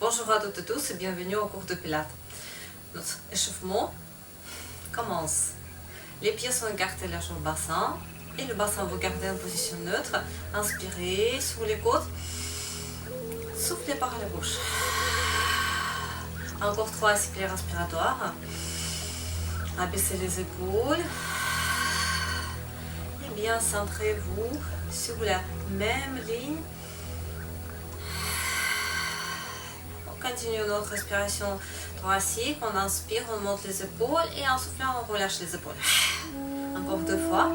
Bonjour à toutes et tous et bienvenue au cours de Pilates. Notre échauffement commence. Les pieds sont écartés large au bassin et le bassin vous gardez en position neutre. Inspirez sur les côtes, soufflez par la bouche. Encore 3 cycles respiratoires. Abaissez les épaules et bien centrez-vous sur la même ligne. On continue notre respiration thoracique. On inspire, on monte les épaules et en soufflant, on relâche les épaules. Encore 2 fois.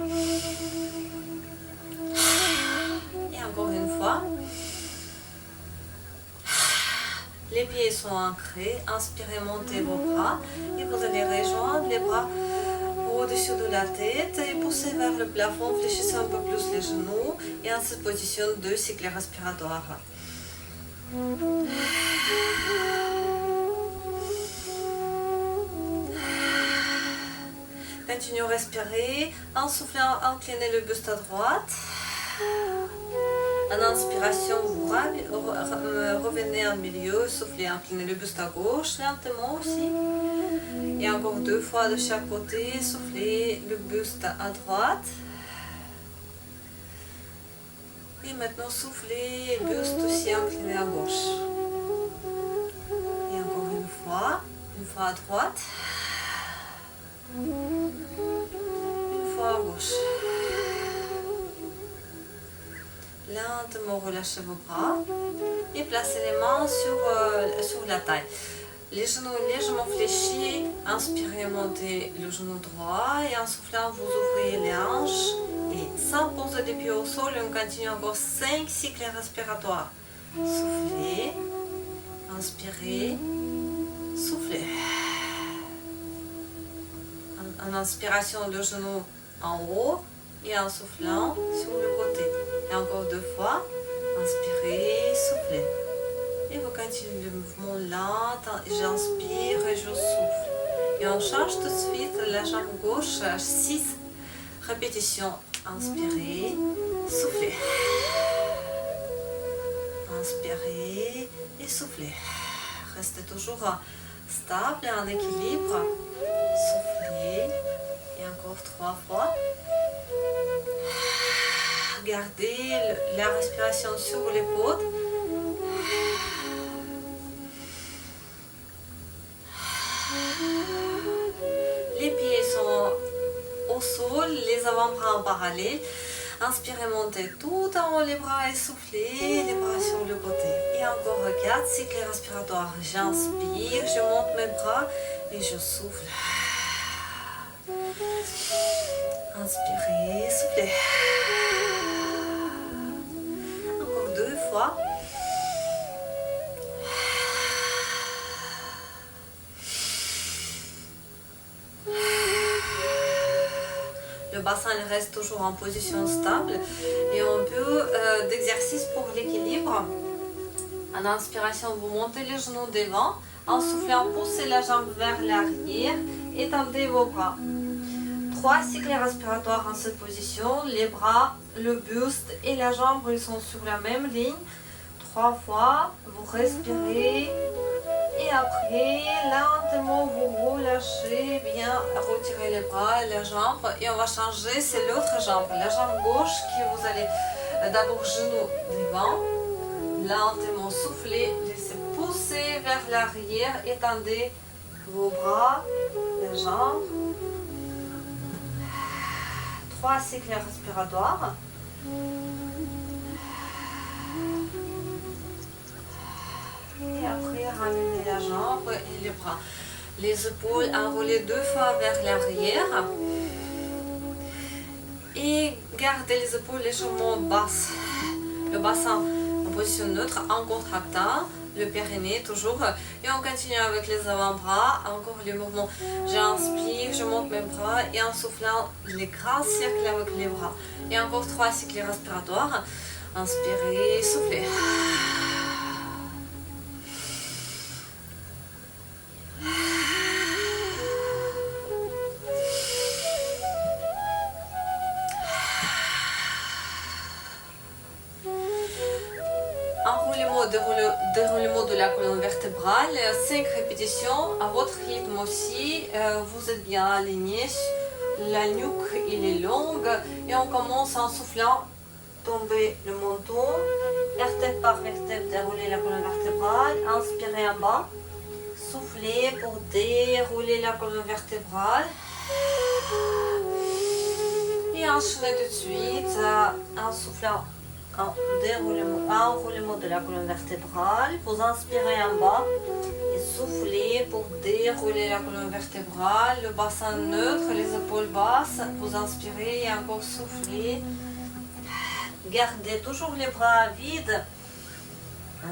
Et encore une fois. Les pieds sont ancrés. Inspirez, montez vos bras et vous allez rejoindre les bras au-dessus de la tête et poussez vers le plafond. Fléchissez un peu plus les genoux et en cette position 2 cycles respiratoires. Continuez à respirer. En soufflant, inclinez le buste à droite. En inspiration, vous revenez en milieu, soufflez, inclinez le buste à gauche, lentement aussi. Et encore 2 fois de chaque côté, soufflez le buste à droite. Et maintenant, soufflez, buste aussi incliné à gauche. Et encore une fois à droite. Une fois à gauche. Lentement relâchez vos bras et placez les mains sur la taille. Les genoux légèrement fléchis. Inspirez, montez le genou droit et en soufflant, vous ouvrez les hanches. Et sans poser les pieds au sol, on continue encore 5 cycles respiratoires. Soufflez, inspirez, soufflez. En inspiration, le genou en haut et en soufflant sur le côté. Et encore 2 fois. Inspirez, soufflez. Et vous continuez le mouvement lent. J'inspire et je souffle. Et on change tout de suite la jambe gauche à 6 répétitions. Inspirez, soufflez. Inspirez et soufflez. Restez toujours stable et en équilibre. Soufflez. Et encore 3 fois. Gardez la respiration sur les côtes. Les pieds sont au sol, les avant-bras en parallèle. Inspirez, montez tout en haut les bras et soufflez les bras sur le côté. Et encore 4 cycles respiratoires. J'inspire, je monte mes bras et je souffle. Inspirez, soufflez. Encore 2 fois. Le bassin il reste toujours en position stable et un peu d'exercice pour l'équilibre. En inspiration, vous montez les genoux devant. En soufflant, poussez la jambe vers l'arrière. Étendez vos bras. 3 cycles respiratoires en cette position. Les bras, le buste et la jambe ils sont sur la même ligne. 3 fois, vous respirez. Et après, lentement, vous relâchez, bien retirez les bras et la jambe. Et on va changer, c'est l'autre jambe. La jambe gauche qui vous allez d'abord genou devant. Lentement souffler, laissez pousser vers l'arrière. Étendez vos bras, la jambe. 3 cycles respiratoires. Et après, ramenez la jambe et les bras. Les épaules enroulées 2 fois vers l'arrière. Et gardez les épaules légèrement basses. Le bassin en position neutre, en contractant. Le périnée toujours. Et on continue avec les avant-bras. Encore le mouvement. J'inspire, je monte mes bras. Et en soufflant, les grands cercles avec les bras. Et encore 3 cycles respiratoires. Inspirez, soufflez. déroulement de la colonne vertébrale, 5 répétitions à votre rythme aussi. Vous êtes bien aligné, la nuque il est longue et on commence en soufflant, tomber le menton, vertèbre par vertèbre, dérouler la colonne vertébrale, inspirez en bas, soufflez pour dérouler la colonne vertébrale. Et enchaînez tout de suite en soufflant en enroulement de la colonne vertébrale. Vous inspirez en bas et soufflez pour dérouler la colonne vertébrale. Le bassin neutre, les épaules basses. Vous inspirez et encore soufflez. Gardez toujours les bras vides.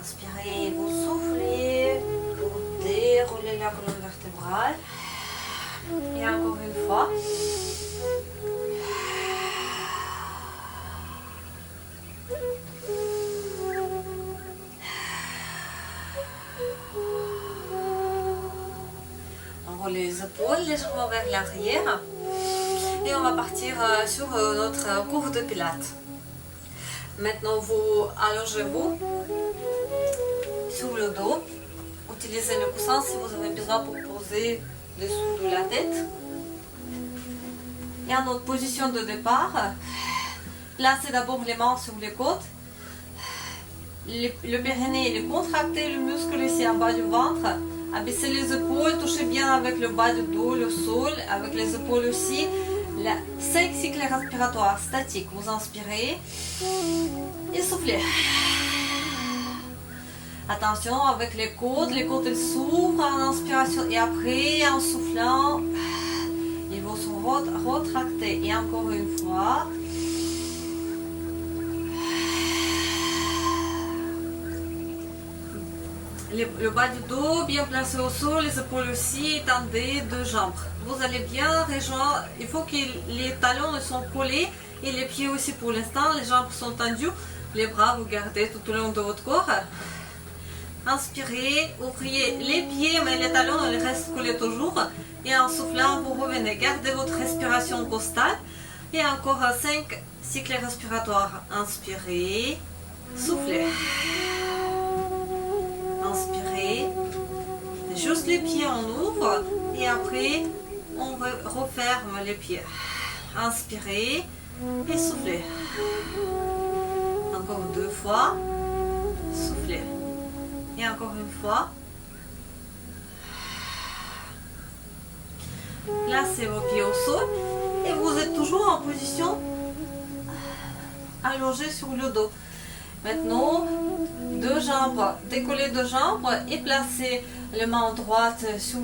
Inspirez, vous soufflez pour dérouler la colonne vertébrale. Et encore une fois. Les épaules légèrement vers l'arrière et on va partir sur notre cours de pilates. Maintenant vous allongez-vous sur le dos, utilisez le coussin si vous avez besoin pour poser dessous de la tête. Et en notre position de départ, placez d'abord les mains sur les côtes, le périnée est contracté, le muscle ici en bas du ventre. Abaissez les épaules, touchez bien avec le bas du dos, le sol, avec les épaules aussi. 5 cycles respiratoires statiques. Vous inspirez et soufflez. Attention avec les côtes elles s'ouvrent en inspiration et après en soufflant, ils vont se retracter. Et encore une fois. Le bas du dos bien placé au sol, les épaules aussi, étendez deux jambes. Vous allez bien rejoindre, il faut que les talons sont collés et les pieds aussi pour l'instant, les jambes sont tendues, les bras vous gardez tout au long de votre corps. Inspirez, ouvrez les pieds mais les talons ils restent collés toujours et en soufflant vous revenez, gardez votre respiration costale et encore 5 cycles respiratoires. Inspirez, soufflez. Inspirez, juste les pieds on ouvre et après on referme les pieds. Inspirez et soufflez. Encore 2 fois, soufflez. Et encore une fois. Placez vos pieds au sol et vous êtes toujours en position allongée sur le dos. Maintenant, deux jambes, décollez deux jambes et placez les mains droite sur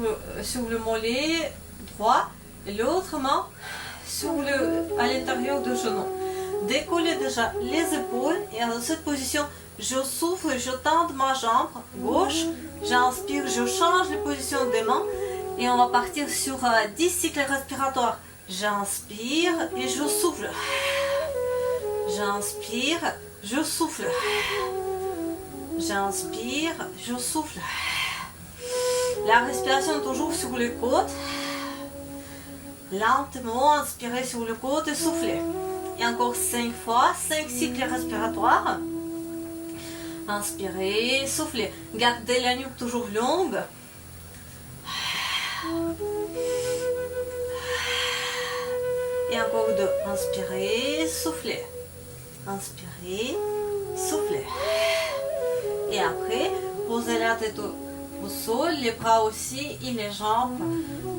le mollet droit et l'autre main à l'intérieur du genou. Décollez déjà les épaules et dans cette position, je souffle, je tends ma jambe gauche, j'inspire, je change les positions des mains et on va partir sur 10 cycles respiratoires. J'inspire et je souffle. J'inspire. Je souffle. J'inspire, je souffle. La respiration toujours sur les côtes. Lentement, inspirez sur le côte et soufflez. Et encore 5 fois, 5 cycles respiratoires. Inspirez, soufflez. Gardez la nuque toujours longue. Et encore 2. Inspirez, soufflez. Inspirez, soufflez. Et après, posez la tête au sol, les bras aussi et les jambes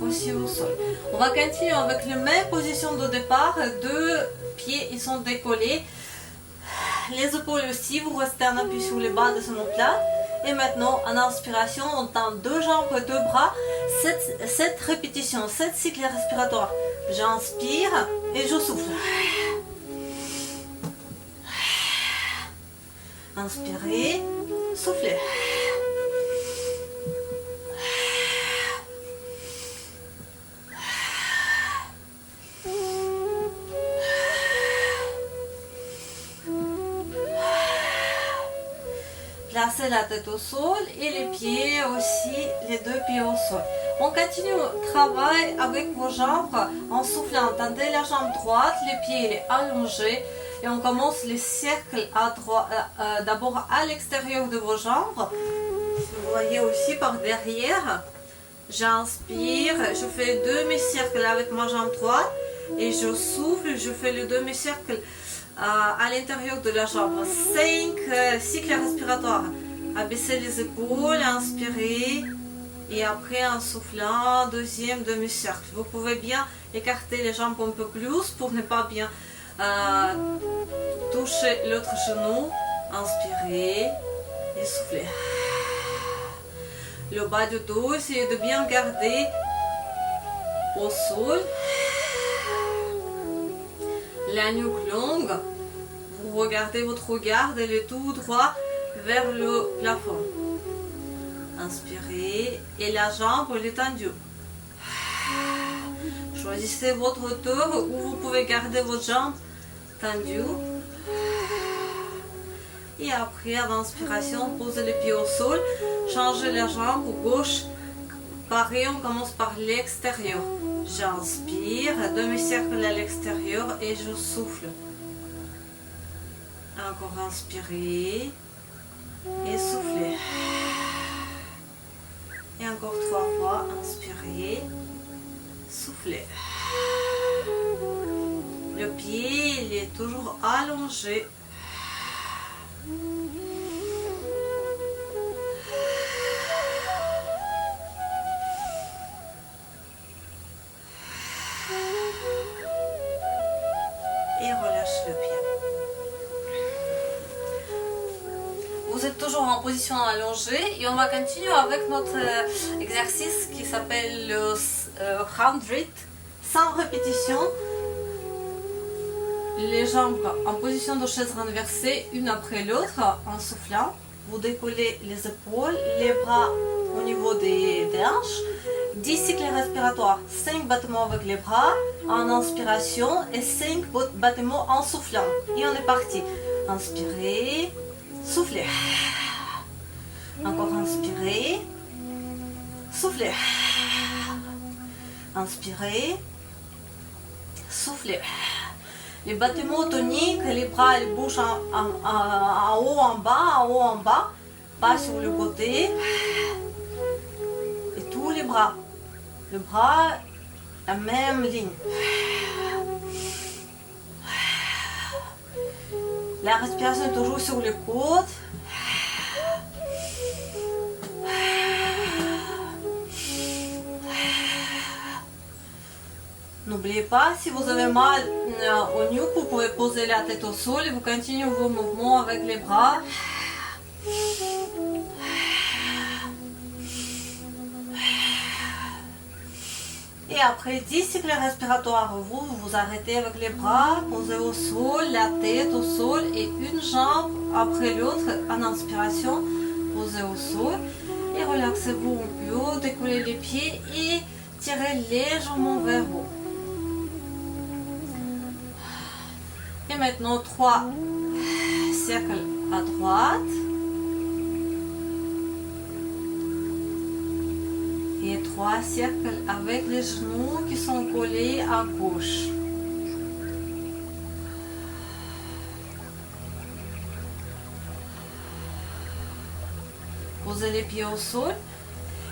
aussi au sol. On va continuer avec la même position de départ. 2 pieds ils sont décollés. Les épaules aussi, vous restez en appui sur les bas de son plat. Et maintenant, en inspiration, on tend 2 jambes, 2 bras. 7 répétitions, 7 cycles respiratoires. J'inspire et je souffle. Inspirez, soufflez. Placez la tête au sol et les pieds aussi, les 2 pieds au sol. On continue le travail avec vos jambes en soufflant. Tendez la jambe droite, les pieds allongés. Et on commence les cercles à droite, d'abord à l'extérieur de vos jambes. Vous voyez aussi par derrière. J'inspire, je fais demi-cercle avec ma jambe droite et je souffle, je fais le demi-cercle à l'intérieur de la jambe. 5 cycles respiratoires. Abaissez les épaules, inspirez et après en soufflant, deuxième demi-cercle. Vous pouvez bien écarter les jambes un peu plus pour ne pas bien toucher l'autre genou. Inspirez et soufflez. Le bas du dos, essayez de bien garder au sol. La nuque longue. Vous regardez votre regard, elle est tout droit vers le plafond. Inspirez et la jambe elle est tendue. Choisissez votre hauteur où vous pouvez garder votre jambe tendue. Et après, à l'inspiration, posez les pieds au sol, changez la jambe gauche. Pareil, on commence par l'extérieur. J'inspire, demi-cercle à l'extérieur et je souffle. Encore inspirez et soufflez. Et encore 3 fois, inspirez, soufflez. Le pied, il est toujours allongé. Et relâche le pied. Vous êtes toujours en position allongée et on va continuer avec notre exercice qui s'appelle le 100 répétitions. Les jambes en position de chaise renversée, une après l'autre, en soufflant. Vous décollez les épaules, les bras au niveau des hanches. 10 cycles respiratoires, 5 battements avec les bras en inspiration et 5 battements en soufflant. Et on est parti. Inspirez, soufflez. Encore inspirez, soufflez. Inspirez, soufflez. Les battements toniques, les bras ils bougent en haut, en bas, pas sur le côté. Et tous les bras. Le bras, la même ligne. La respiration est toujours sur les côtes. N'oubliez pas, si vous avez mal au nuque, vous pouvez poser la tête au sol et vous continuez vos mouvements avec les bras. Et après 10 cycles respiratoires, vous arrêtez avec les bras, posez au sol, la tête au sol et une jambe après l'autre en inspiration, posez au sol et relaxez-vous un peu, décollez les pieds et tirez légèrement vers vous. Et maintenant 3 cercles à droite. Et 3 cercles avec les genoux qui sont collés à gauche. Posez les pieds au sol.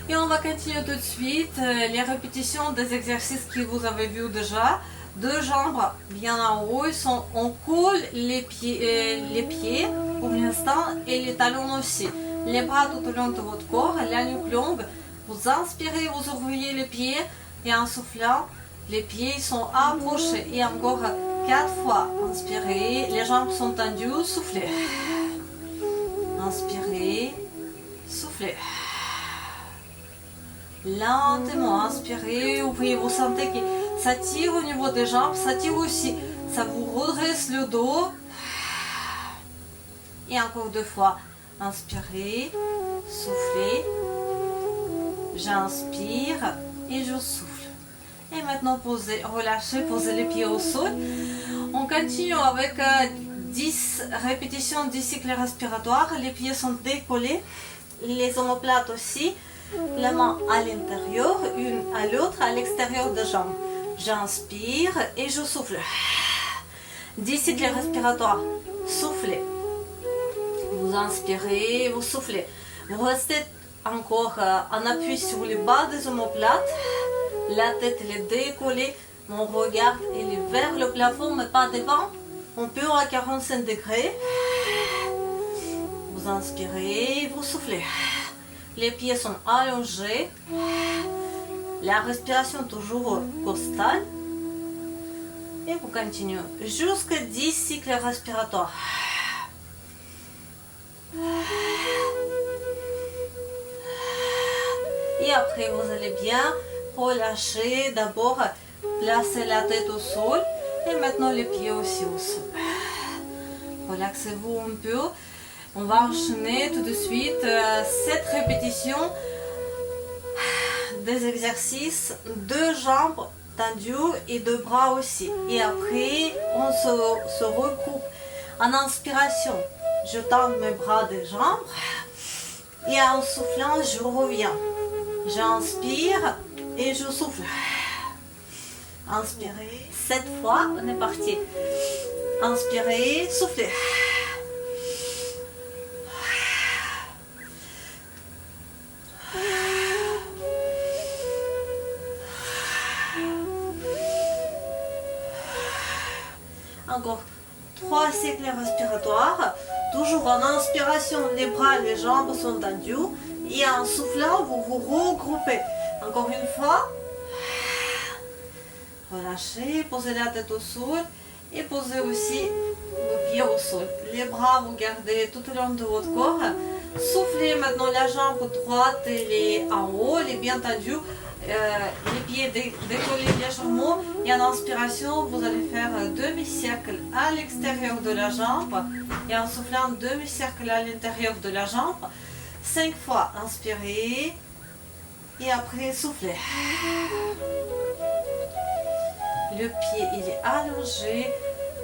Et on va continuer tout de suite les répétitions des exercices que vous avez vus déjà. 2 jambes bien en haut, on colle les pieds pour l'instant et les talons aussi. Les bras tout au long de votre corps, la nuque longue. Vous inspirez, vous ouvrez les pieds et en soufflant, les pieds sont approchés. Et encore 4 fois. Inspirez, les jambes sont tendues, soufflez. Inspirez, soufflez. Lentement, inspirez, ouvrez, vous sentez que ça tire au niveau des jambes, ça tire aussi. Ça vous redresse le dos. Et encore 2 fois. Inspirez, soufflez. J'inspire et je souffle. Et maintenant, relâchez, posez les pieds au sol. On continue avec 10 répétitions, 10 cycles respiratoires. Les pieds sont décollés, les omoplates aussi. La main à l'intérieur, une à l'autre, à l'extérieur des jambes. J'inspire et je souffle. 10 cycles respiratoires. Soufflez. Vous inspirez, vous soufflez. Vous restez encore en appui sur les bas des omoplates. La tête elle est décollée. Mon regard il est vers le plafond mais pas devant. On peut à 45 degrés. Vous inspirez, vous soufflez. Les pieds sont allongés. La respiration toujours costale. Et vous continuez jusqu'à 10 cycles respiratoires. Et après, vous allez bien relâcher. D'abord, placer la tête au sol. Et maintenant, les pieds aussi au sol. Relaxez-vous un peu. On va enchaîner tout de suite 7 répétitions des exercices, 2 jambes tendues et 2 bras aussi. Et après, on se regroupe. En inspiration, je tends mes bras des jambes. Et en soufflant, je reviens. J'inspire et je souffle. Inspirez. 7 fois, on est parti. Inspirez, soufflez. Encore 3 cycles respiratoires. Toujours en inspiration, les bras, les jambes sont tendus. Et en soufflant, vous vous regroupez. Encore une fois. Relâchez, posez la tête au sol. Et posez aussi vos pieds au sol. Les bras, vous gardez tout au long de votre corps. Soufflez maintenant la jambe droite, elle est en haut, elle est bien tendue. Les pieds décollés légèrement. Et en inspiration, vous allez faire demi-cercle à l'extérieur de la jambe. Et en soufflant, demi-cercle à l'intérieur de la jambe. 5 fois, inspirez. Et après, soufflez. Le pied, il est allongé.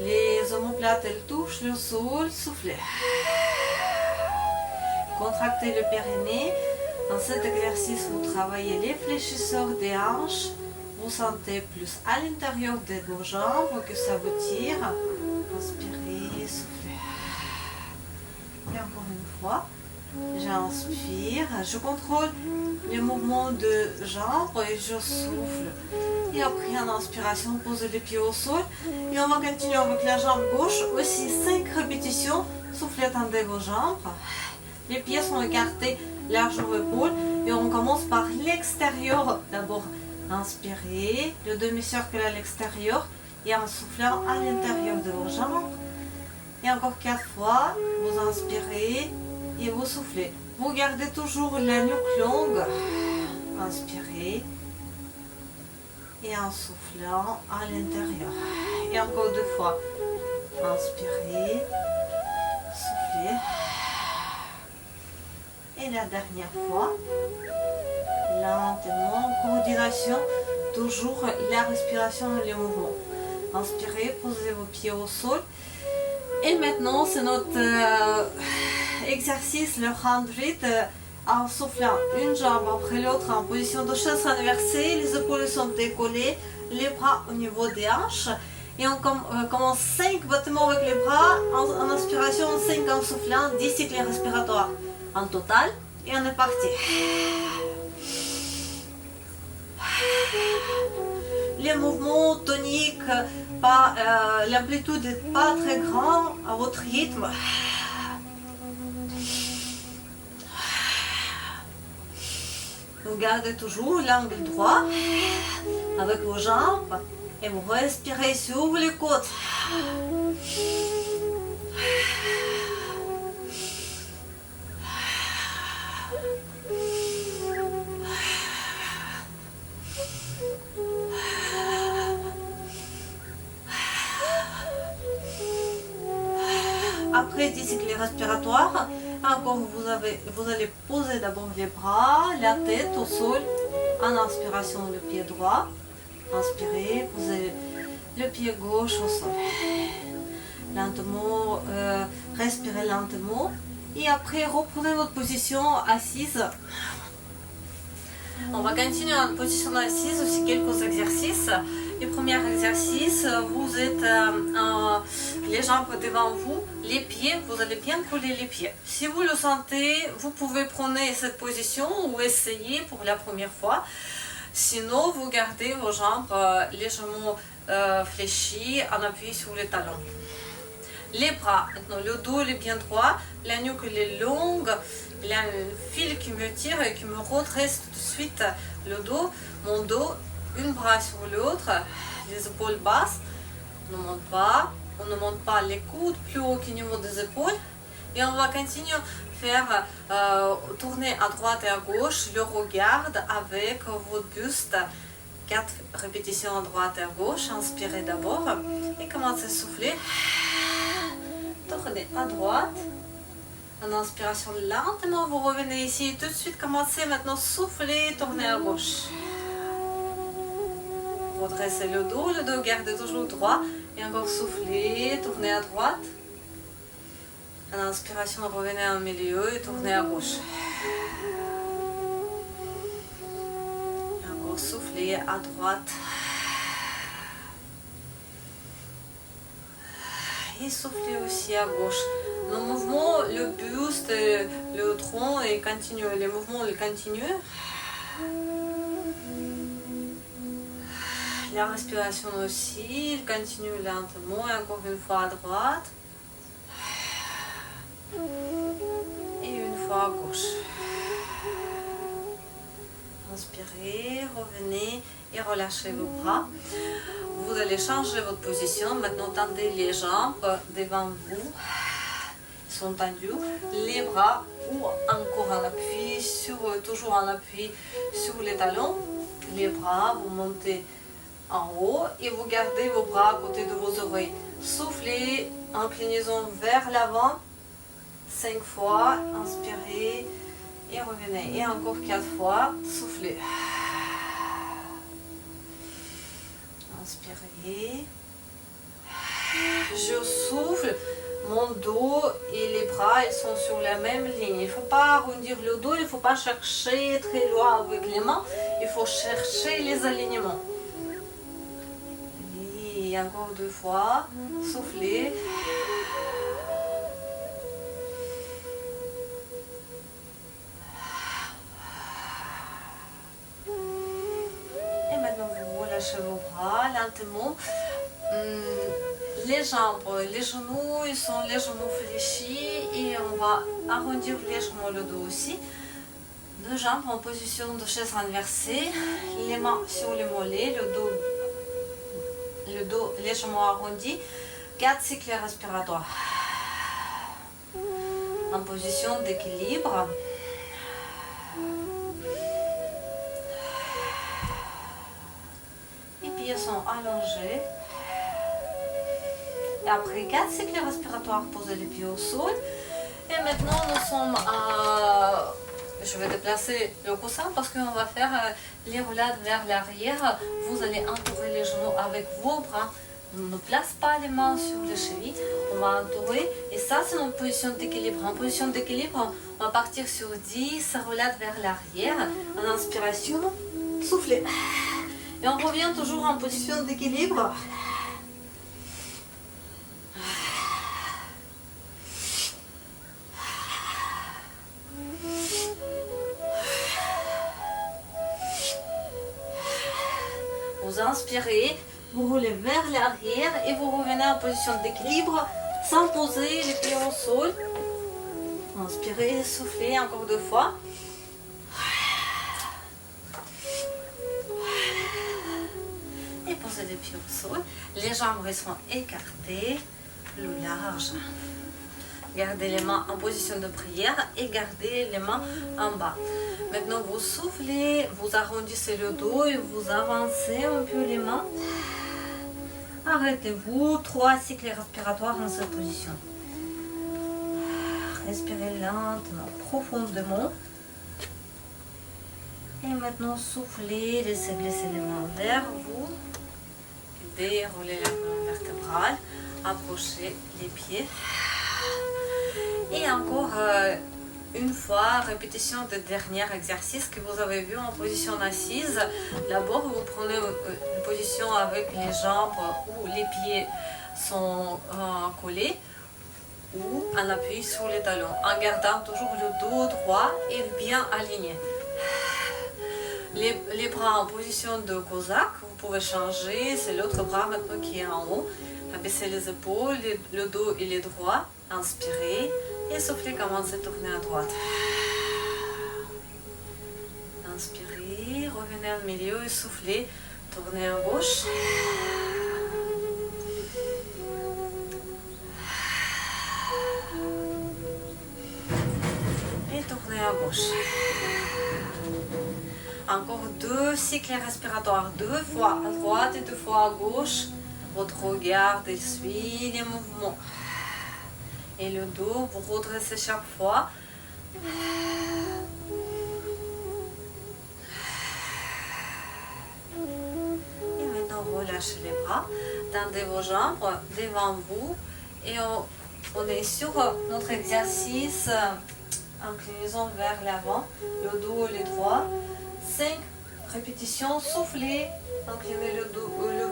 Les omoplates, elles touchent le sol. Soufflez. Contractez le périnée. Dans cet exercice, vous travaillez les fléchisseurs des hanches. Vous sentez plus à l'intérieur de vos jambes que ça vous tire. Inspirez, soufflez. Et encore une fois, j'inspire. Je contrôle les mouvements de jambes et je souffle. Et après, en inspiration, posez les pieds au sol. Et on va continuer avec la jambe gauche. Aussi 5 répétitions. Soufflez, tendez vos jambes. Les pieds sont écartés large aux épaules. Et on commence par l'extérieur. D'abord, inspirez. Le demi-cercle à l'extérieur. Et en soufflant à l'intérieur de vos jambes. Et encore 4 fois. Vous inspirez. Et vous soufflez. Vous gardez toujours la nuque longue. Inspirez. Et en soufflant à l'intérieur. Et encore 2 fois. Inspirez. Soufflez. Et la dernière fois. Lentement. Coordination. Toujours la respiration et le mouvement. Inspirez. Posez vos pieds au sol. Et maintenant, c'est notre exercice, le 100 en soufflant une jambe après l'autre en position de chaise renversée. Les épaules sont décollées, les bras au niveau des hanches. Et on commence 5 battements avec les bras en inspiration, 5 en soufflant, 10 cycles respiratoires en total. Et on est parti. Les mouvements toniques, l'amplitude n'est pas très grande à votre rythme. Vous gardez toujours l'angle droit avec vos jambes et vous respirez sur les côtes. Après 10 cycles respiratoires, encore vous allez poser d'abord les bras, la tête au sol. En inspiration, le pied droit. Inspirez, posez le pied gauche au sol. Lentement, respirez lentement. Et après, reprenez votre position assise. On va continuer en position assise, aussi quelques exercices. Le premier exercice, vous êtes les jambes devant vous, les pieds, vous allez bien coller les pieds. Si vous le sentez, vous pouvez prendre cette position ou essayer pour la première fois. Sinon, vous gardez vos jambes légèrement fléchies en appui sur les talons. Les bras, maintenant le dos est bien droit, la nuque est longue, il y a un fil qui me tire et qui me redresse tout de suite le dos, mon dos, un bras sur l'autre, les épaules basses, on ne monte pas les coudes plus haut qu'au niveau des épaules. Et on va continuer à faire tourner à droite et à gauche le regard avec votre buste. 4 répétitions à droite et à gauche, inspirez d'abord et commencez à souffler. Tournez à droite, en inspiration lentement, vous revenez ici, tout de suite commencez maintenant à souffler, tournez à gauche. Redressez le dos gardez toujours droit et encore soufflez, tournez à droite. En inspiration, revenez au milieu et tournez à gauche. Et encore soufflez à droite. Et soufflez aussi à gauche. Le mouvement, le buste, le tronc est continu. Les mouvements ils continuent. La respiration aussi, il continue lentement. Et encore une fois à droite. Et une fois à gauche. Inspirez, revenez et relâchez vos bras. Vous allez changer votre position. Maintenant, tendez les jambes devant vous. Ils sont tendus. Les bras ou encore en appui, toujours en appui sur les talons. Les bras, vous montez en haut et vous gardez vos bras à côté de vos oreilles. Soufflez, inclinaison vers l'avant. 5 fois, inspirez et revenez. Et encore 4 fois, soufflez. Inspirez. Je souffle. Mon dos et les bras ils sont sur la même ligne. Il ne faut pas arrondir le dos, il ne faut pas chercher très loin avec les mains. Il faut chercher les alignements. Et encore 2 fois, soufflez. Relâchez vos bras lentement. Les jambes, les genoux, ils sont légèrement fléchis et on va arrondir légèrement le dos aussi. 2 jambes en position de chaise renversée, les mains sur les mollets, le dos légèrement arrondi. 4 cycles respiratoires. En position d'équilibre. Les pieds sont allongés. Et après 4 cycles respiratoires, posez les pieds au sol. Et maintenant, nous sommes à... Je vais déplacer le coussin parce qu'on va faire les roulades vers l'arrière. Vous allez entourer les genoux avec vos bras. On ne place pas les mains sur les chevilles. On va entourer. Et ça, c'est notre position d'équilibre. En position d'équilibre, on va partir sur 10 roulades vers l'arrière. En inspiration, soufflez. Et on revient toujours en position d'équilibre. Vous inspirez, vous roulez vers l'arrière et vous revenez en position d'équilibre sans poser les pieds au sol. Inspirez, soufflez encore 2 fois. Et posez les pieds au sol. Les jambes sont écartées, le large. Gardez les mains en position de prière et gardez les mains en bas. Maintenant, vous soufflez, vous arrondissez le dos et vous avancez un peu les mains. Arrêtez-vous, 3 cycles respiratoires dans cette position. Respirez lentement, profondément. Et maintenant, soufflez, laissez glisser les mains vers vous. Déroulez la colonne une fois, répétition du dernier exercice que vous avez vu en position assise. D'abord, vous prenez une position avec les jambes où les pieds sont collés ou en appui sur les talons, en gardant toujours le dos droit et bien aligné. Les bras en position de cosaque, vous pouvez changer, c'est l'autre bras maintenant qui est en haut. Abaissez les épaules, le dos il est droit, inspirez et soufflez, commencez à tourner à droite. Inspirez, revenez au milieu et soufflez, tournez à gauche. Et tournez à gauche. Encore 2 cycles respiratoires, 2 fois à droite et 2 fois à gauche. Votre regard suit les mouvements. Et le dos, vous redressez chaque fois. Et maintenant, relâchez les bras. Tendez vos jambes devant vous. Et on est sur notre exercice. Inclinaison vers l'avant. Le dos, il est droit. 5 répétitions. Soufflez. Inclinez le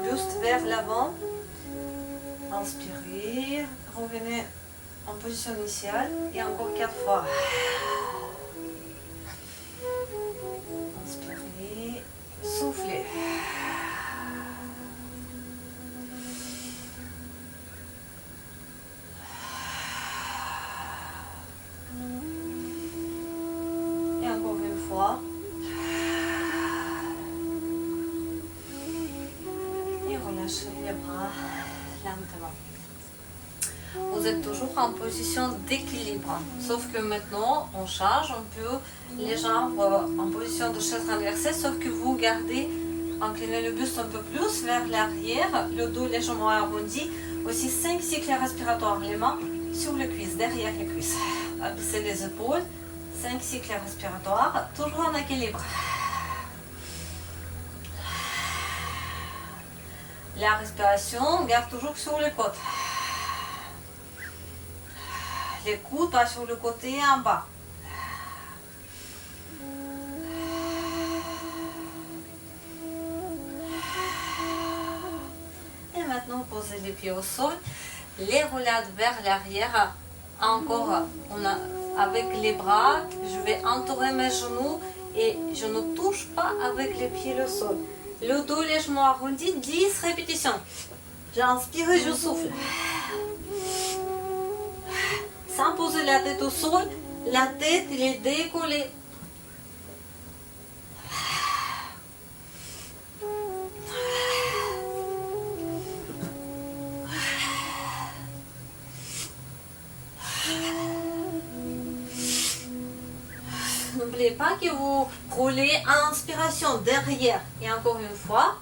buste vers l'avant. Inspirez. Revenez en position initiale. Et encore 4 fois. Inspirez. Soufflez. Et encore une fois. Relâchez les bras lentement. Vous êtes toujours en position d'équilibre. Sauf que maintenant, on change un peu les jambes en position de chaise renversée. Sauf que vous gardez, inclinez le buste un peu plus vers l'arrière, le dos légèrement arrondi. Aussi 5 cycles respiratoires, les mains sur les cuisses, derrière les cuisses. Abaissez les épaules, 5 cycles respiratoires, toujours en équilibre. La respiration, on garde toujours sur les côtes. Les coudes pas sur le côté et en bas. Et maintenant, posez les pieds au sol. Les roulades vers l'arrière. Encore, avec les bras, je vais entourer mes genoux et je ne touche pas avec les pieds le sol. Le dos légèrement arrondi, 10 répétitions. J'inspire et je souffle. Sans poser la tête au sol, la tête elle est décollée. N'oubliez pas que vous roulez en inspiration derrière. Et encore une fois.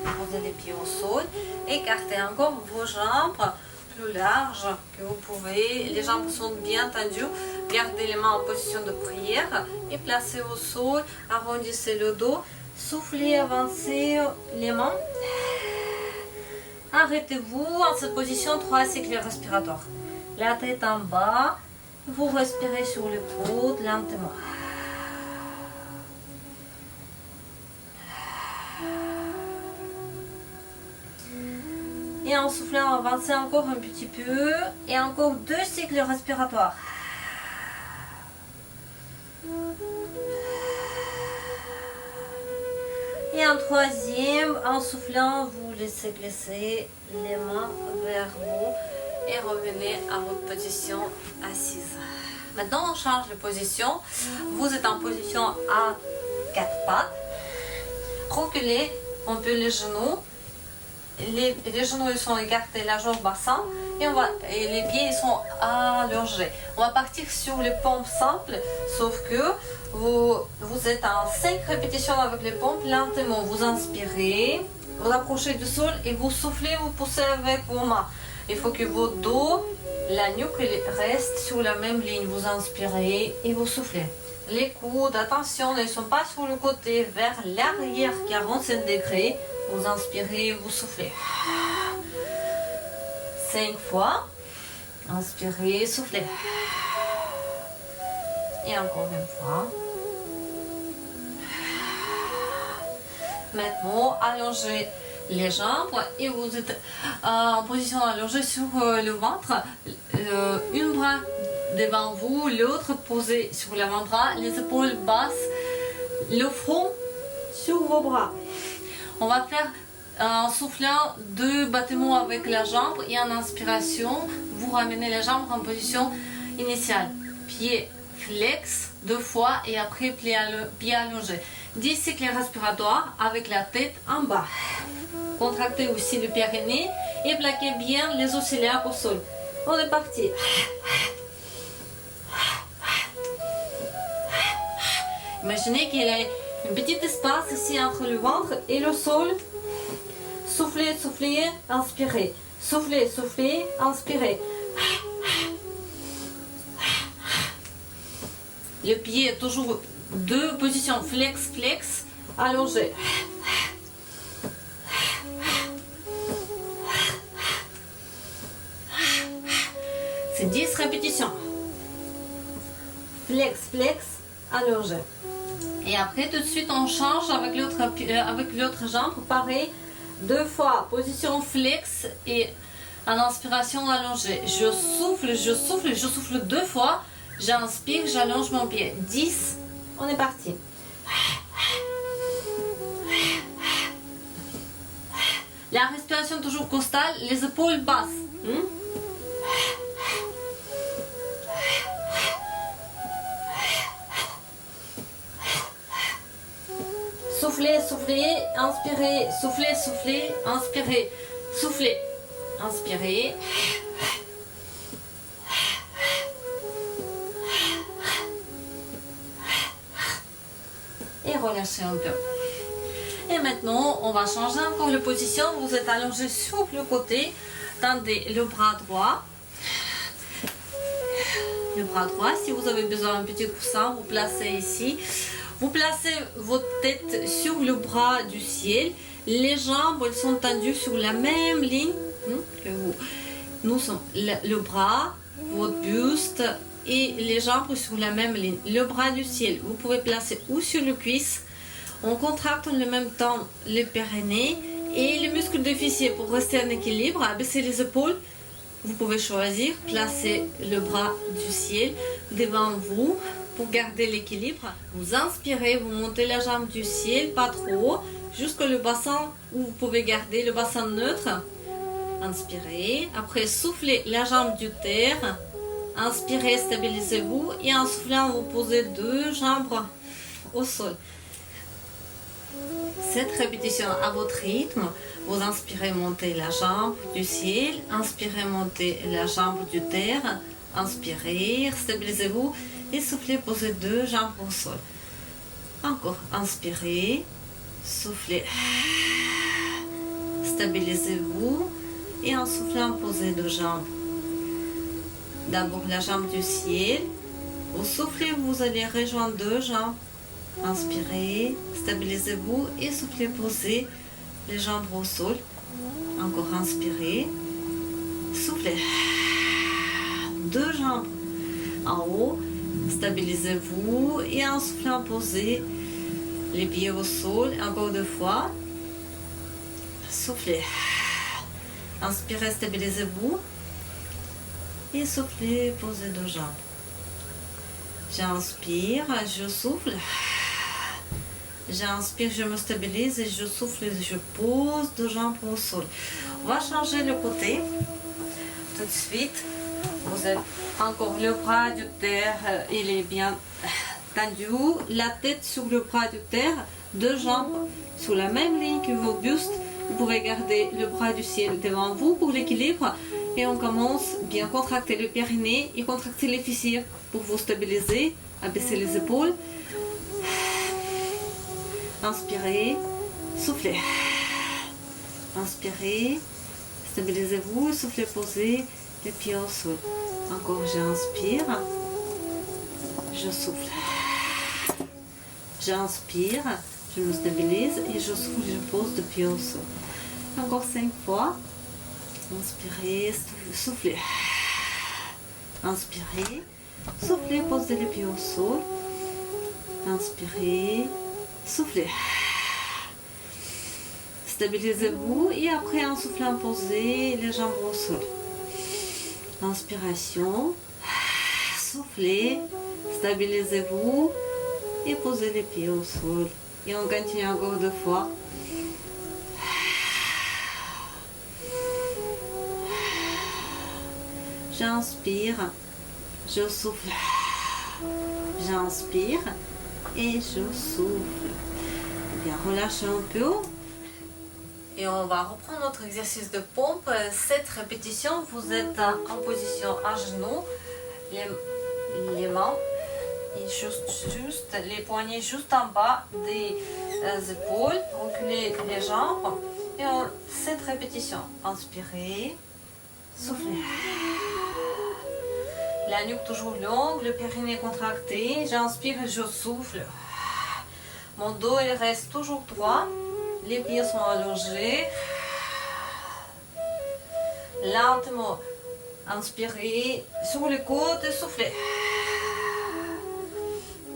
Posez les pieds au sol. Écartez encore vos jambes plus larges que vous pouvez. Les jambes sont bien tendues. Gardez les mains en position de prière. Et placez au sol. Arrondissez le dos. Soufflez, avancez les mains. Arrêtez-vous en cette position 3 cycles respiratoires. La tête en bas, vous respirez sur le coude lentement. Et en soufflant, avancez encore un petit peu. Et encore 2 cycles respiratoires. Et en troisième, en soufflant, vous laissez glisser les mains vers vous. Et revenez à votre position assise. Maintenant, on change de position. Vous êtes en position à 4 pattes. Reculez un peu les genoux. Les genoux ils sont écartés, la jambe bassin. Et les pieds ils sont allongés. On va partir sur les pompes simples. Sauf que vous êtes en 5 répétitions avec les pompes. Lentement, vous inspirez. Vous approchez du sol et vous soufflez, vous poussez avec vos mains. Il faut que votre dos, la nuque reste sur la même ligne. Vous inspirez et vous soufflez. Les coudes, attention, ne sont pas sur le côté, vers l'arrière, 45 degrés. Vous inspirez, vous soufflez. 5 fois. Inspirez, soufflez. Et encore une fois. Maintenant, allongez les jambes et vous êtes en position allongée sur le ventre. Une bras devant vous, l'autre posé sur l'avant-bras, les épaules basses, le front sur vos bras. On va faire en soufflant 2 battements avec la jambe et en inspiration, vous ramenez la jambe en position initiale. Pied flex 2 fois et après pied allongé. 10 cycles respiratoires avec la tête en bas. Contractez aussi le périnée et plaquez bien les oscillatoires au sol. On est parti. Imaginez qu'il y a un petit espace ici entre le ventre et le sol. Soufflez, soufflez, inspirez. Soufflez, soufflez, inspirez. Le pied est toujours 2 positions flex, flex, allongé. C'est 10 répétitions. Flex, flex, allongé. Et après, tout de suite, on change avec l'autre jambe. Pareil, 2 fois, position flex et en inspiration allongée. Je souffle, je souffle, je souffle 2 fois. J'inspire, j'allonge mon pied. 10, on est parti. La respiration toujours costale, les épaules basses. Soufflez, soufflez, inspirez, soufflez, soufflez, inspirez, soufflez, inspirez. Et relâchez un peu. Et maintenant, on va changer encore de position. Vous êtes allongé sur le côté. Tendez le bras droit. Le bras droit, si vous avez besoin d'un petit coussin, vous placez ici. Vous placez votre tête sur le bras du ciel. Les jambes, elles sont tendues sur la même ligne que vous. Nous sommes le bras, votre buste et les jambes sur la même ligne. Le bras du ciel, vous pouvez placer ou sur le cuisse. On contracte en même temps les périnées et les muscles des fessiers pour rester en équilibre. Abaissez les épaules. Vous pouvez choisir, placer le bras du ciel devant vous pour garder l'équilibre. Vous inspirez, vous montez la jambe du ciel, pas trop haut, jusqu'au le bassin où vous pouvez garder le bassin neutre. Inspirez. Après, soufflez la jambe du terre. Inspirez, stabilisez-vous et en soufflant, vous posez 2 jambes au sol. 7 répétitions à votre rythme. Vous inspirez, montez la jambe du ciel. Inspirez, montez la jambe du terre. Inspirez, stabilisez-vous et soufflez, posez 2 jambes au sol. Encore, inspirez, soufflez, stabilisez-vous et en soufflant, posez 2 jambes. D'abord la jambe du ciel. Vous soufflez, vous allez rejoindre 2 jambes. Inspirez, stabilisez-vous et soufflez, posez les jambes au sol. Encore inspirez, soufflez. 2 jambes en haut, stabilisez-vous et en soufflant, posez les pieds au sol. Encore 2 fois. Soufflez. Inspirez, stabilisez-vous et soufflez, posez 2 jambes. J'inspire, je souffle. J'inspire, je me stabilise et je souffle, je pose 2 jambes au sol. On va changer le côté. Tout de suite, vous êtes encore le bras du terre, il est bien tendu. La tête sur le bras du terre, 2 jambes sur la même ligne que vos bustes. Vous pouvez garder le bras du ciel devant vous pour l'équilibre. Et on commence bien contracter le périnée et contracter les fessiers pour vous stabiliser. Abaissez les épaules. Inspirez, soufflez. Inspirez, stabilisez-vous, soufflez, posez les pieds au sol. Encore, j'inspire, je souffle. J'inspire, je me stabilise et je souffle, je pose les pieds au sol. Encore 5 fois. Inspirez, soufflez. Inspirez. Soufflez, posez les pieds au sol. Inspirez. Soufflez. Stabilisez-vous et après en soufflant, posez les jambes au sol. Inspiration. Soufflez. Stabilisez-vous et posez les pieds au sol. Et on continue encore 2 fois. J'inspire, je souffle. J'inspire et je souffle. Bien, relâchez un peu. Et on va reprendre notre exercice de pompe. 7 répétitions. Vous êtes en position à genoux. Les mains et juste les poignets juste en bas des épaules. Reculez les jambes. Et 7 répétitions. Inspirez. Soufflez. La nuque toujours longue, le périnée contracté. J'inspire et je souffle. Mon dos il reste toujours droit. Les pieds sont allongés. Lentement, inspirez sur les côtes et soufflez.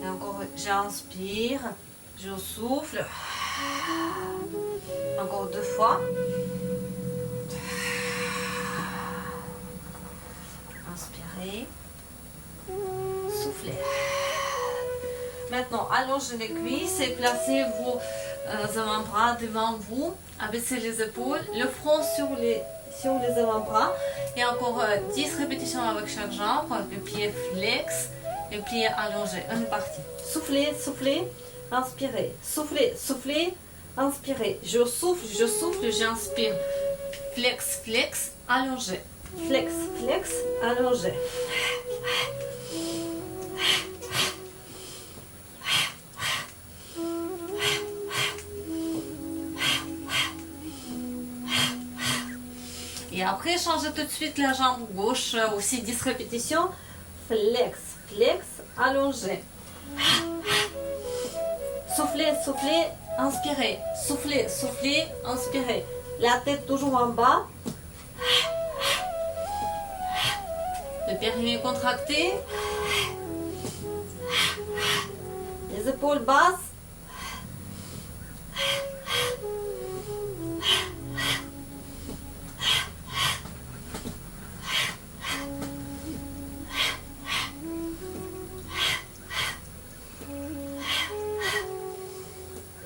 Et encore, j'inspire, je souffle. Encore 2 fois. Inspirez. Soufflez. Maintenant, allongez les cuisses et placez vos avant-bras devant vous. Abaissez les épaules, le front sur les avant-bras. Et encore 10 répétitions avec chaque jambe. Le pied flex, le pied allongé. On est parti. Soufflez, soufflez, inspirez. Soufflez, soufflez, inspirez. Je souffle, j'inspire. Flex, flex, allongé. Flex, flex, allongé. Et après, changez tout de suite la jambe gauche, aussi 10 répétitions. Flex, flex, allongé. Soufflez, soufflez, inspirez. Soufflez, soufflez, inspirez. La tête toujours en bas. Le périnée contracté. Les épaules basses.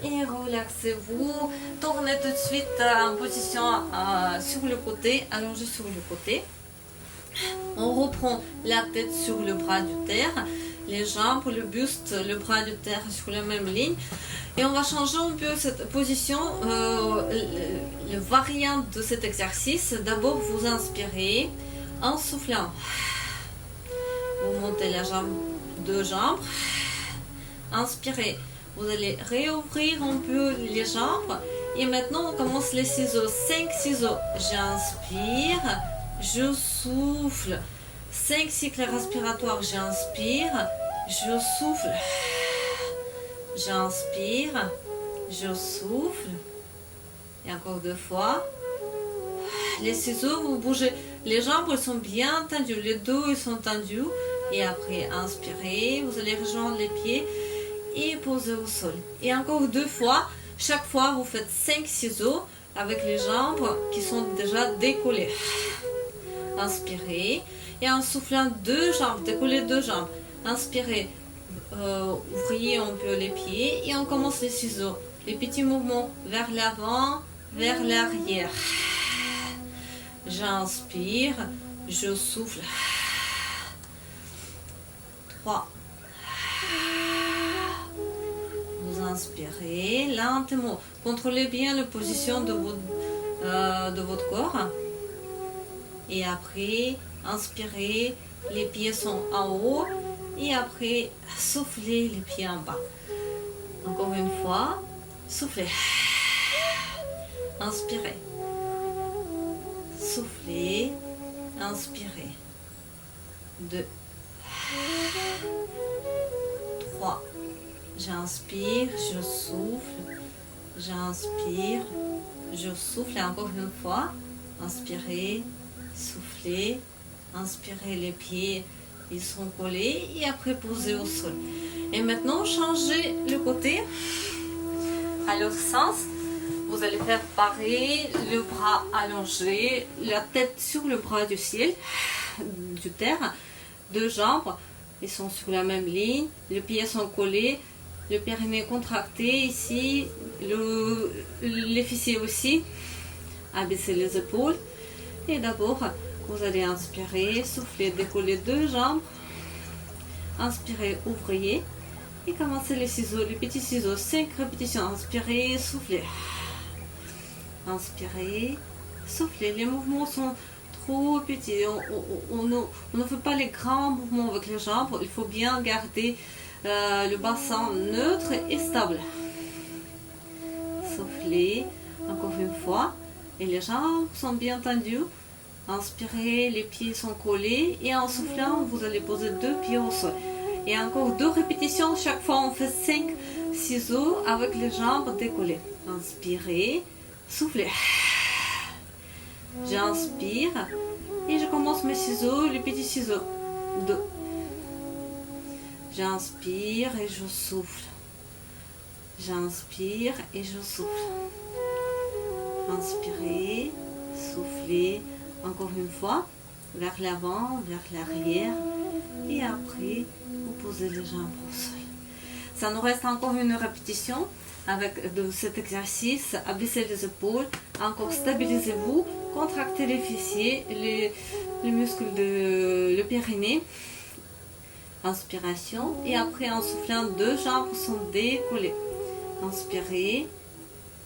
Et relaxez-vous. Tournez tout de suite en position sur le côté, allongé sur le côté. On reprend la tête sur le bras du terre, les jambes, le buste, le bras du terre sur la même ligne. Et on va changer un peu cette position, le variant de cet exercice. D'abord, vous inspirez en soufflant. Vous montez la jambe, 2 jambes. Inspirez. Vous allez réouvrir un peu les jambes. Et maintenant, on commence les ciseaux. 5 ciseaux. J'inspire. Je souffle. 5 cycles respiratoires. J'inspire. Je souffle. J'inspire. Je souffle. Et encore 2 fois. Les ciseaux, vous bougez. Les jambes elles sont bien tendues. Les dos ils sont tendus. Et après, inspirez. Vous allez rejoindre les pieds. Et poser au sol. Et encore 2 fois. Chaque fois, vous faites 5 ciseaux avec les jambes qui sont déjà décollées. Inspirez. Et en soufflant 2 jambes, décollez 2 jambes. Inspirez. Ouvrez un peu les pieds. Et on commence les ciseaux. Les petits mouvements vers l'avant, vers l'arrière. J'inspire. Je souffle. 3. Vous inspirez lentement. Contrôlez bien la position de votre corps. Et après, inspirez. Les pieds sont en haut. Et après, soufflez les pieds en bas. Encore une fois. Soufflez. Inspirez. Soufflez. Inspirez. 2. 3. J'inspire, je souffle, j'inspire, je souffle. Et encore une fois, inspirez, soufflez, Inspirez, les pieds, ils sont collés et après posez au sol. Et maintenant, changez le côté à l'autre sens. Vous allez faire pareil, le bras allongé, la tête sur le bras du ciel, du terre, deux jambes, ils sont sur la même ligne, les pieds sont collés, le périnée contracté ici, les fessiers aussi, abaissez les épaules. Et d'abord, vous allez inspirer, souffler, décoller deux jambes, inspirez, ouvrez et commencez les ciseaux, les petits ciseaux, 5 répétitions, inspirez, soufflez. Inspirez, soufflez. Les mouvements sont trop petits. On ne fait pas les grands mouvements avec les jambes. Il faut bien garder le bassin neutre et stable. Soufflez encore une fois. Et les jambes sont bien tendues. Inspirez, les pieds sont collés. Et en soufflant, vous allez poser 2 pieds au sol. Et encore 2 répétitions. Chaque fois, on fait 5 ciseaux avec les jambes décollées. Inspirez. Soufflez. J'inspire et je commence mes ciseaux, les petits ciseaux. 2. J'inspire et je souffle. J'inspire et je souffle. Inspirez, soufflez encore une fois vers l'avant, vers l'arrière et après vous posez les jambes au sol. Ça nous reste encore une répétition. Avec de cet exercice, abaissez les épaules, encore stabilisez-vous, contractez les fessiers, les muscles de le périnée. Inspiration et après en soufflant, 2 jambes sont décollées. Inspirez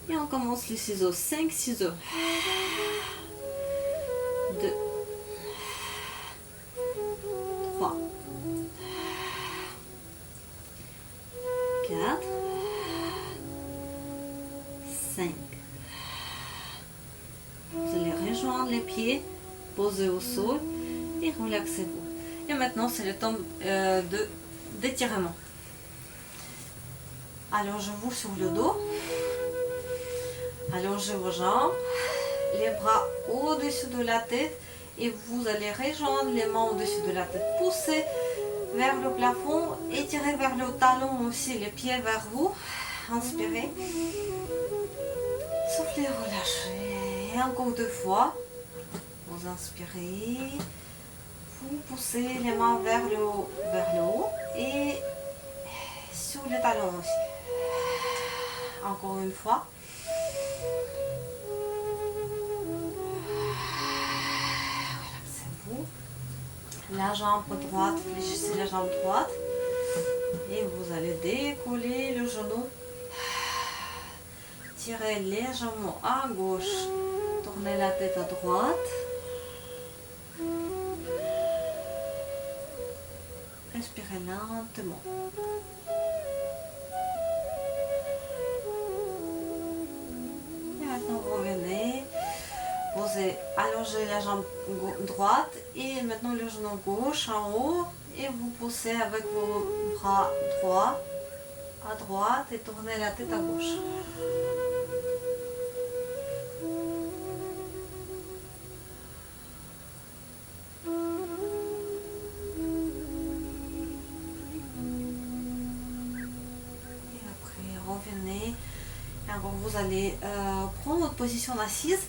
et on commence les ciseaux, 5 ciseaux. 2, 3, 4, 5. Vous allez rejoindre les pieds, posez au sol et relaxez-vous. Et maintenant, c'est le temps d'étirement. Allongez-vous sur le dos. Allongez vos jambes, les bras au-dessus de la tête et vous allez rejoindre les mains au-dessus de la tête. Poussez vers le plafond, étirez vers le talon aussi, les pieds vers vous. Inspirez. Soufflez, relâchez. Et encore 2 fois. Vous inspirez. Vous poussez les mains vers le haut et sur les talons aussi. Encore une fois. Relaxez-vous. La jambe droite, fléchissez la jambe droite. Et vous allez décoller le genou. Tirez légèrement à gauche, tournez la tête à droite. Respirez lentement. Et maintenant revenez, posez, allongez la jambe droite et maintenant le genou gauche en haut et vous poussez avec vos bras droits à droite et tournez la tête à gauche. Revenez. Alors vous allez prendre votre position assise.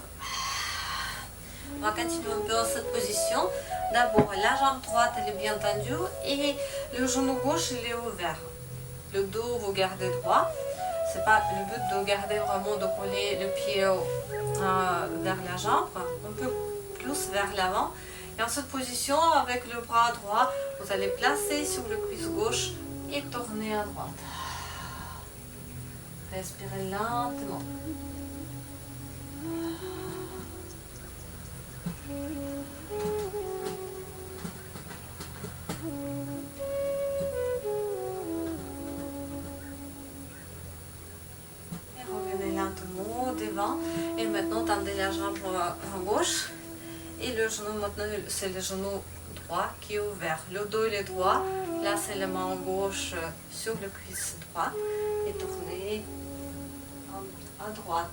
On va continuer un peu dans cette position. D'abord, la jambe droite elle est bien tendue et le genou gauche il est ouvert. Le dos vous gardez droit. C'est pas le but de garder vraiment de coller le pied vers la jambe. Un peu plus vers l'avant. Et en cette position, avec le bras droit, vous allez placer sur le cuisse gauche et tourner à droite. Respirez lentement. Et revenez lentement devant. Et maintenant, tendez la jambe à gauche. Et le genou, maintenant, c'est le genou droit qui est ouvert. Le dos, il est droit. Là, c'est la main gauche sur le cuisse droit. Et tournez à droite.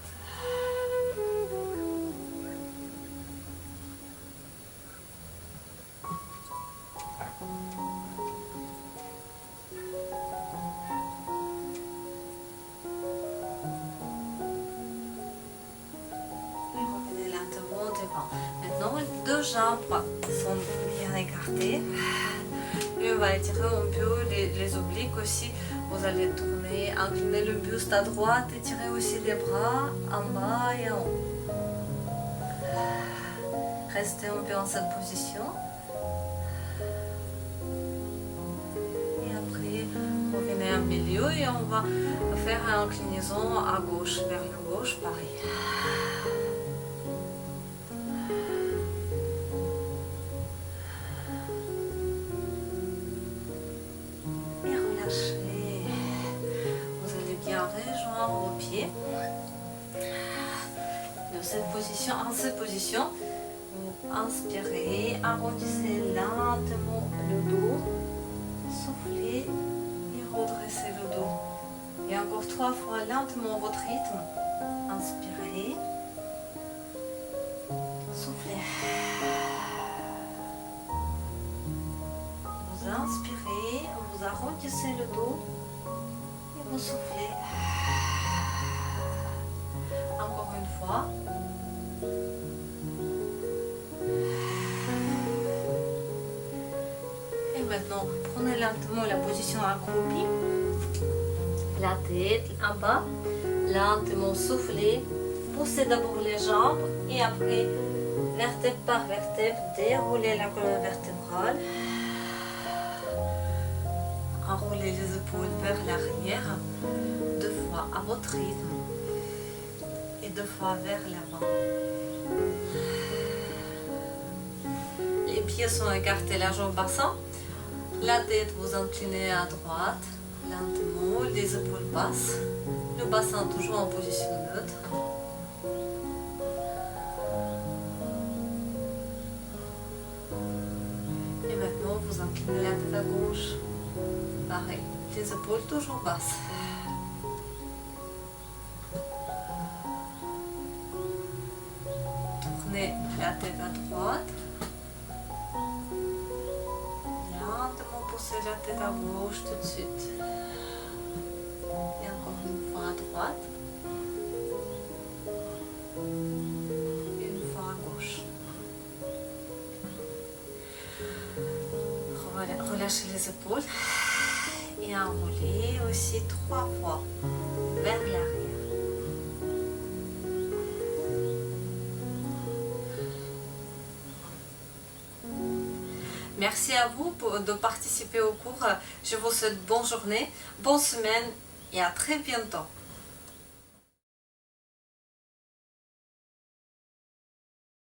jambes sont bien écartées. Et on va étirer un peu les obliques aussi. Vous allez tourner, incliner le buste à droite, étirer aussi les bras en bas et en haut. Restez un peu en cette position. Et après, revenez au milieu et on va faire une inclinaison à gauche, vers le gauche, pareil. Et relâchez. Vous allez bien rejoindre vos pieds. En cette position, vous inspirez, arrondissez lentement le dos, soufflez et redressez le dos. Et encore 3 fois lentement votre rythme. Inspirez, soufflez. Vous inspirez, vous arrondissez le dos et vous soufflez. Encore une fois. Et maintenant, prenez lentement la position accroupie. La tête en bas. Lentement soufflez. Poussez d'abord les jambes et après, vertèbre par vertèbre, déroulez la colonne vertébrale. Enroulez les épaules vers l'arrière. 2 fois à votre rythme. Et 2 fois vers l'avant. Les pieds sont écartés, la jambe bassin. La tête vous inclinez à droite, lentement, les épaules basses. Le bassin toujours en position neutre. Et maintenant, vous inclinez la tête à gauche. Pareil, les épaules toujours basses. Tournez la tête à droite. Lentement poussez la tête à gauche tout de suite. Et encore une fois à droite. Et une fois à gauche. Relâchez les épaules. Et enroulez aussi 3 fois vers l'arrière. Merci à vous de participer au cours. Je vous souhaite bonne journée, bonne semaine et à très bientôt.